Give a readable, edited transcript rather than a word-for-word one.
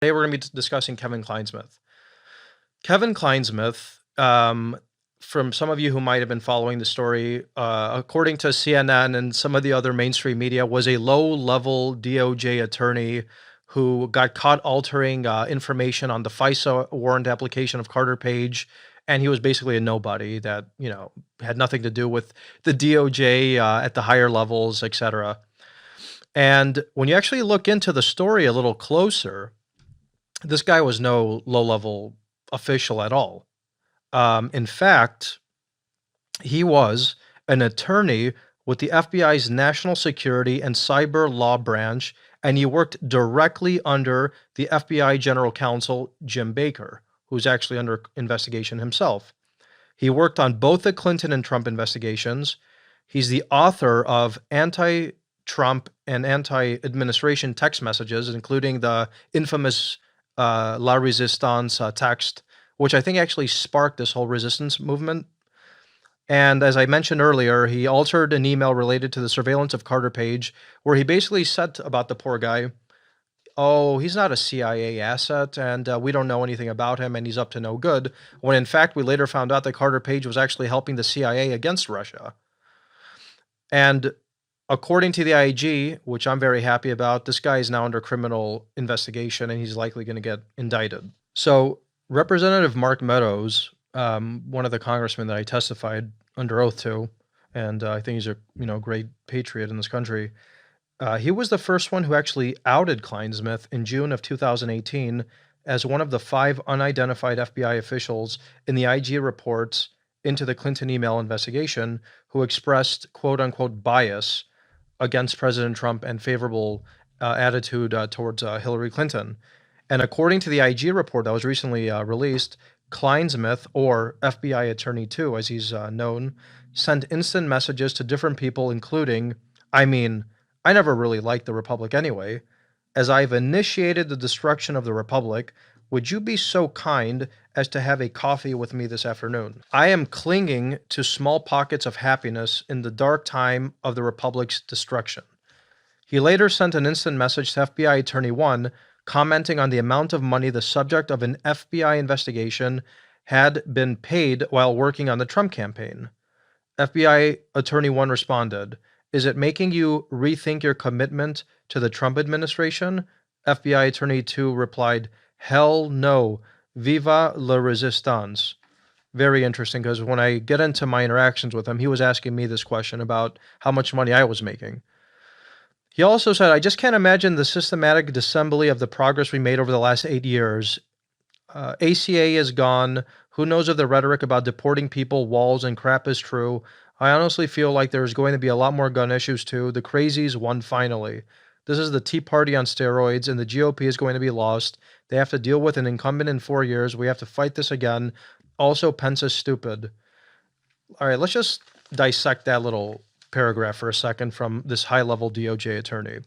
Today we're going to be discussing Kevin Clinesmith. Kevin Clinesmith, from some of you who might have been following the story, according to CNN and some of the other mainstream media, was a low-level DOJ attorney who got caught altering information on the FISA warrant application of Carter Page, and he was basically a nobody that had nothing to do with the DOJ at the higher levels, etc. And when you actually look into the story a little closer, this guy was no low-level official at all. In fact, he was an attorney with the FBI's National Security and Cyber Law Branch, and he worked directly under the FBI General Counsel, Jim Baker, who's actually under investigation himself. He worked on both the Clinton and Trump investigations. He's the author of anti-Trump and anti-administration text messages, including the infamous La Resistance text, which I think actually sparked this whole resistance movement. And as I mentioned earlier, he altered an email related to the surveillance of Carter Page, where he basically said about the poor guy, oh, he's not a CIA asset, and we don't know anything about him, and he's up to no good, when in fact we later found out that Carter Page was actually helping the CIA against Russia. And according to the IG, which I'm very happy about, this guy is now under criminal investigation, and he's likely going to get indicted. So Representative Mark Meadows, one of the congressmen that I testified under oath to, and I think he's a great patriot in this country. He was the first one who actually outed Clinesmith in June of 2018 as one of the 5 unidentified FBI officials in the IG reports into the Clinton email investigation who expressed quote-unquote bias against President Trump and favorable attitude towards Hillary Clinton. And according to the IG report that was recently released, Clinesmith, or FBI Attorney 2, as he's known, sent instant messages to different people, including, I never really liked the Republic anyway. As I've initiated the destruction of the Republic, would you be so kind as to have a coffee with me this afternoon? I am clinging to small pockets of happiness in the dark time of the Republic's destruction. He later sent an instant message to FBI Attorney 1 commenting on the amount of money the subject of an FBI investigation had been paid while working on the Trump campaign. FBI Attorney 1 responded, "Is it making you rethink your commitment to the Trump administration?" FBI Attorney 2 replied, "Hell no. Viva la resistance." Very interesting, because when I get into my interactions with him, he was asking me this question about how much money I was making. He also said, "I just can't imagine the systematic disassembly of the progress we made over the last 8 years. ACA is gone. Who knows if the rhetoric about deporting people, walls, and crap is true? I honestly feel like there's going to be a lot more gun issues too. The crazies won finally. This is the Tea Party on steroids, and the GOP is going to be lost. They have to deal with an incumbent in 4 years. We have to fight this again. Also, Pence is stupid." All right, let's just dissect that little paragraph for a second from this high-level DOJ attorney.